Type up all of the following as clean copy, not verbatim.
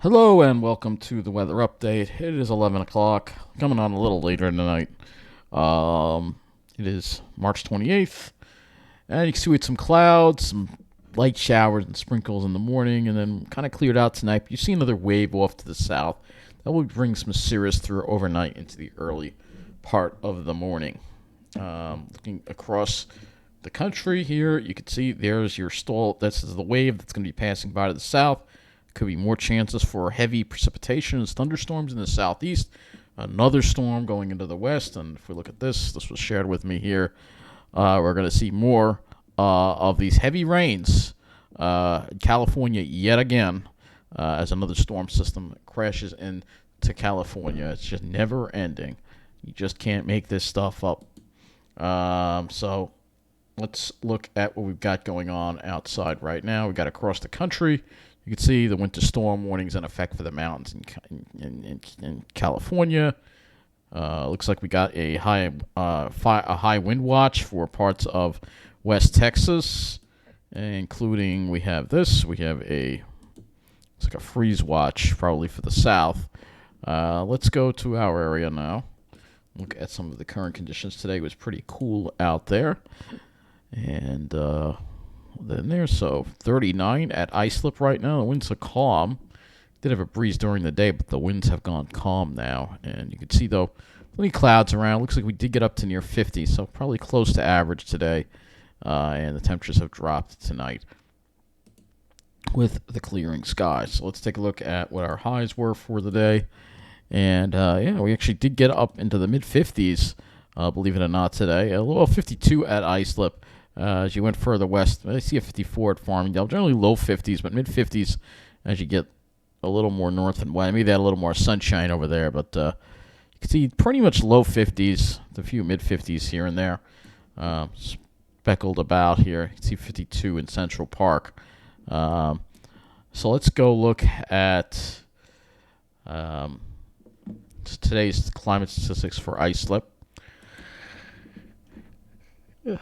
Hello and welcome to the weather update. It is 11 o'clock, coming on a little later tonight. It is March 28th, and you can see we had some clouds, some light showers and sprinkles in the morning, and then kind of cleared out tonight. But you see another wave off to the south that will bring some cirrus through overnight into the early part of the morning. Looking across the country here, you can see there's your stall. This is the wave that's going to be passing by to the south. Could be more chances for heavy precipitation and thunderstorms in the southeast. Another storm going into the west. And if we look at this was shared with me here. We're going to see more of these heavy rains in California yet again as another storm system crashes into California. It's just never ending. You just can't make this stuff up. So let's look at what we've got going on outside right now. We've got across the country. You can see the winter storm warnings in effect for the mountains in California. Looks like we got a high wind watch for parts of West Texas, including we have this. We have it's like a freeze watch probably for the south. Let's go to our area now. Look at some of the current conditions today. It was pretty cool out there, and then there's 39 at Islip right now. The winds are calm. Did have a breeze during the day, but the winds have gone calm now. And you can see, though, plenty of clouds around. Looks like we did get up to near 50, so probably close to average today. And the temperatures have dropped tonight with the clearing skies. So let's take a look at what our highs were for the day. And, we actually did get up into the mid-50s, believe it or not, today. A little 52 at Islip. As you went further west, I see a 54 at Farmingdale. Generally low 50s, but mid-50s as you get a little more north and west. Maybe they had a little more sunshine over there, but you can see pretty much low 50s, a few mid-50s here and there. Speckled about here. You can see 52 in Central Park. So let's go look at today's climate statistics for Islip. Yeah.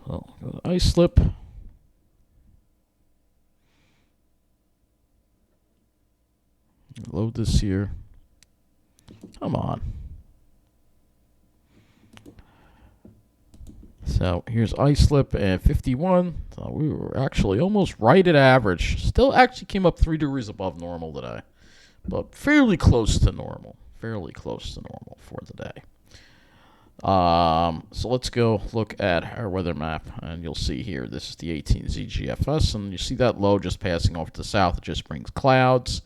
So go to Islip. Load this here. Come on. So here's Islip at 51. So we were actually almost right at average. Still actually came up 3 degrees above normal today, but fairly close to normal. Fairly close to normal for the day. So let's go look at our weather map, and you'll see here, this is the 18Z GFS, and you see that low just passing off to the south. It just brings clouds.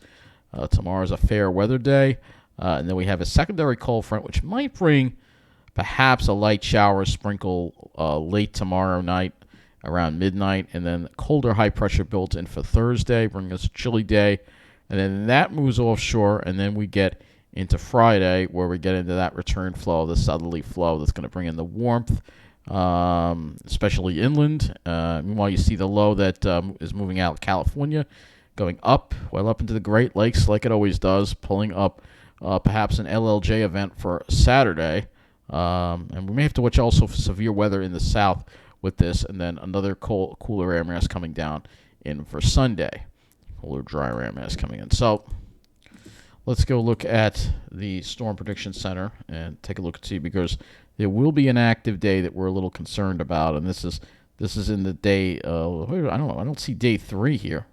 Tomorrow's a fair weather day, and then we have a secondary cold front, which might bring perhaps a light shower sprinkle late tomorrow night around midnight, and then colder high pressure builds in for Thursday, bringing us a chilly day, and then that moves offshore, and then we get into Friday, where we get into that return flow, the southerly flow that's going to bring in the warmth, especially inland. Meanwhile, you see the low that is moving out of California, going up, well up into the Great Lakes like it always does, pulling up perhaps an LLJ event for Saturday. And we may have to watch also for severe weather in the south with this, and then another cooler air mass coming down in for Sunday. Cooler, drier air mass coming in. So let's go look at the Storm Prediction Center and take a look and see, because there will be an active day that we're a little concerned about, and this is in the day. I don't see day 3 here.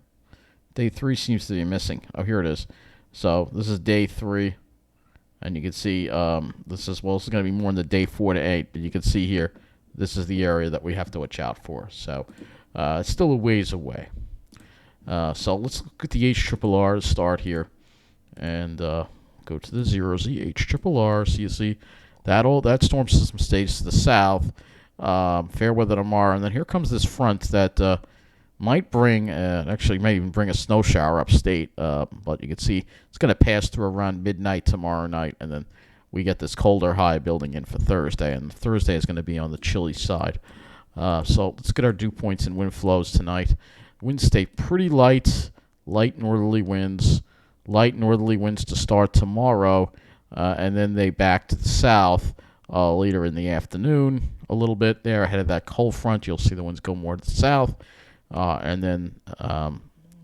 Day 3 seems to be missing. Oh, here it is. So this is day 3, and you can see this is going to be more in the day 4 to 8. But you can see here, this is the area that we have to watch out for. So it's still a ways away. So let's look at the HRRR to start here. And go to the 0Z HRRR. So you see that storm system stays to the south. Fair weather tomorrow, and then here comes this front that might bring, actually may even bring a snow shower upstate. But you can see it's going to pass through around midnight tomorrow night, and then we get this colder high building in for Thursday, and Thursday is going to be on the chilly side. So let's get our dew points and wind flows tonight. Winds stay pretty light northerly winds. Light northerly winds to start tomorrow, and then they back to the south later in the afternoon a little bit there ahead of that cold front. You'll see the winds go more to the south. And then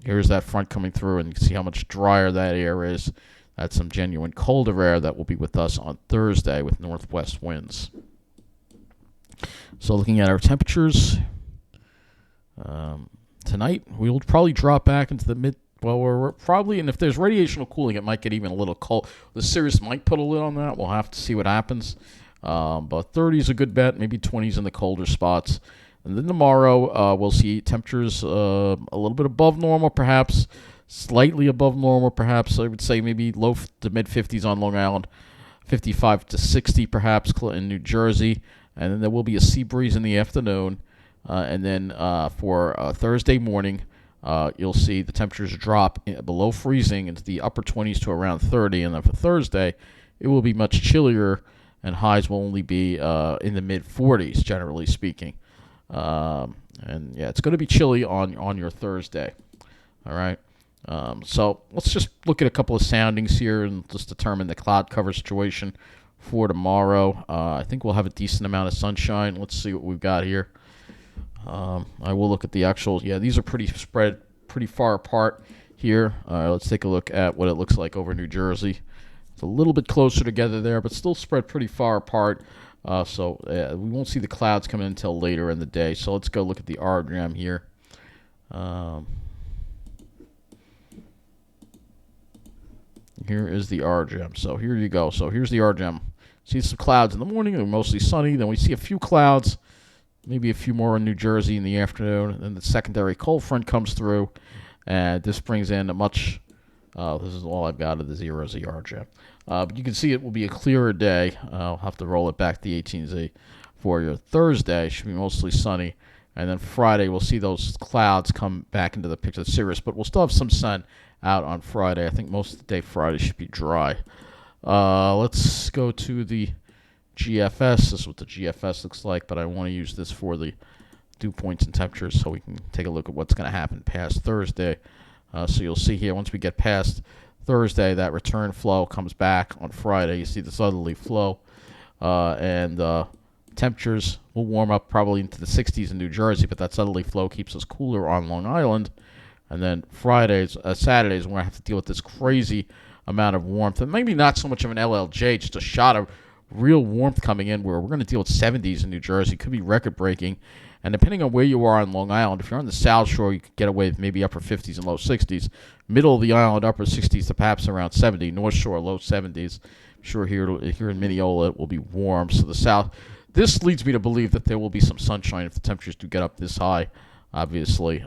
here's that front coming through, and you can see how much drier that air is. That's some genuine colder air that will be with us on Thursday with northwest winds. So looking at our temperatures, tonight we'll probably drop back into the mid. Well, we're probably, and if there's radiational cooling, it might get even a little cold. The Sirius might put a lid on that. We'll have to see what happens. But 30 is a good bet, maybe 20s in the colder spots. And then tomorrow, we'll see temperatures a little bit above normal, perhaps slightly above normal, perhaps. I would say maybe low to mid 50s on Long Island, 55 to 60 perhaps in New Jersey. And then there will be a sea breeze in the afternoon. And then for Thursday morning, you'll see the temperatures drop below freezing into the upper 20s to around 30. And then for Thursday, it will be much chillier, and highs will only be in the mid 40s, generally speaking. And yeah, it's going to be chilly on your Thursday. All right. So let's just look at a couple of soundings here and just determine the cloud cover situation for tomorrow. I think we'll have a decent amount of sunshine. Let's see what we've got here. I will look at the actual. Yeah, these are spread pretty far apart here. Let's take a look at what it looks like over New Jersey. It's a little bit closer together there, but still spread pretty far apart. So we won't see the clouds coming in until later in the day. So let's go look at the RGM here. Here is the RGM. So here you go. So here's the RGM. See some clouds in the morning. They're mostly sunny. Then we see a few clouds, maybe a few more in New Jersey in the afternoon. And then the secondary cold front comes through. And this brings in a much... this is all I've got of the zeros, the RGM. But you can see it will be a clearer day. I'll have to roll it back to the 18Z for your Thursday. Should be mostly sunny. And then Friday, we'll see those clouds come back into the picture of Sirius. But we'll still have some sun out on Friday. I think most of the day Friday should be dry. Let's go to the GFS. This is what the GFS looks like, but I want to use this for the dew points and temperatures so we can take a look at what's going to happen past Thursday. So you'll see here, once we get past Thursday, that return flow comes back on Friday. You see the southerly flow, and temperatures will warm up probably into the 60s in New Jersey, but that southerly flow keeps us cooler on Long Island. And then Saturdays, we're going to have to deal with this crazy amount of warmth. And maybe not so much of an LLJ, just a shot of real warmth coming in where we're going to deal with 70s in New Jersey. Could be record-breaking. And depending on where you are on Long Island, if you're on the South Shore, you could get away with maybe upper 50s and low 60s. Middle of the island, upper 60s to perhaps around 70. North Shore, low 70s. I'm sure here in Mineola, it will be warm. So the South... This leads me to believe that there will be some sunshine if the temperatures do get up this high, obviously.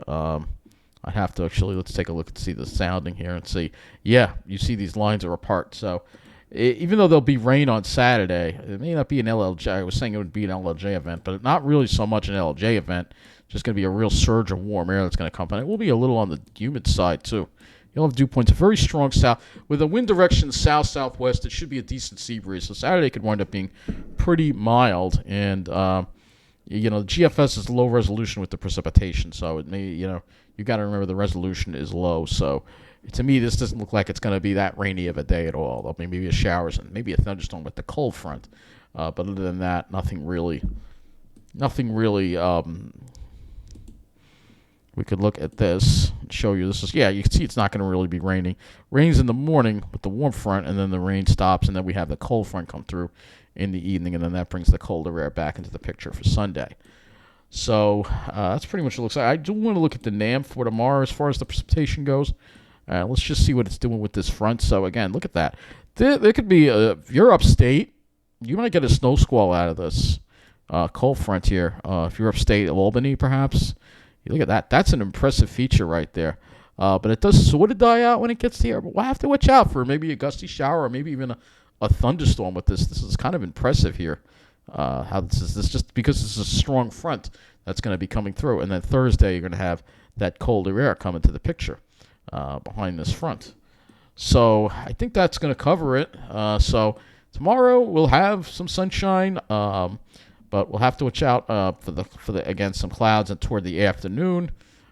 I'd have to actually, let's take a look and see the sounding here and see. Yeah, you see these lines are apart. So even though there'll be rain on Saturday, it may not be an LLJ. I was saying it would be an LLJ event, but not really so much an LLJ event. Just going to be a real surge of warm air that's going to come. And it will be a little on the humid side, too. You'll have dew points, a very strong south. With a wind direction south-southwest, it should be a decent sea breeze. So Saturday could wind up being pretty mild. And, the GFS is low resolution with the precipitation. So it may, you got to remember the resolution is low. So to me, this doesn't look like it's going to be that rainy of a day at all. There'll be maybe a showers and maybe a thunderstorm with the cold front. But other than that, nothing really. We could look at this and show you. This is, you can see it's not going to really be raining. Rains in the morning with the warm front, and then the rain stops, and then we have the cold front come through in the evening, and then that brings the colder air back into the picture for Sunday. So that's pretty much what it looks like. I do want to look at the NAM for tomorrow as far as the precipitation goes. Let's just see what it's doing with this front. So, again, look at that. There could be, if you're upstate, you might get a snow squall out of this cold front here. If you're upstate of Albany, perhaps. You look at that. That's an impressive feature right there. But it does sort of die out when it gets here. But we'll have to watch out for maybe a gusty shower or maybe even a thunderstorm with this. This is kind of impressive here. How this is just because this is a strong front that's going to be coming through. And then Thursday, you're going to have that colder air come into the picture behind this front. So I think that's going to cover it. So tomorrow we'll have some sunshine. But we'll have to watch out for the again some clouds and toward the afternoon,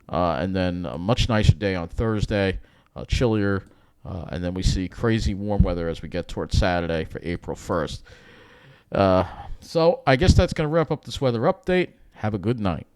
and then a much nicer day on Thursday, chillier, and then we see crazy warm weather as we get toward Saturday for April 1st. So I guess that's going to wrap up this weather update. Have a good night.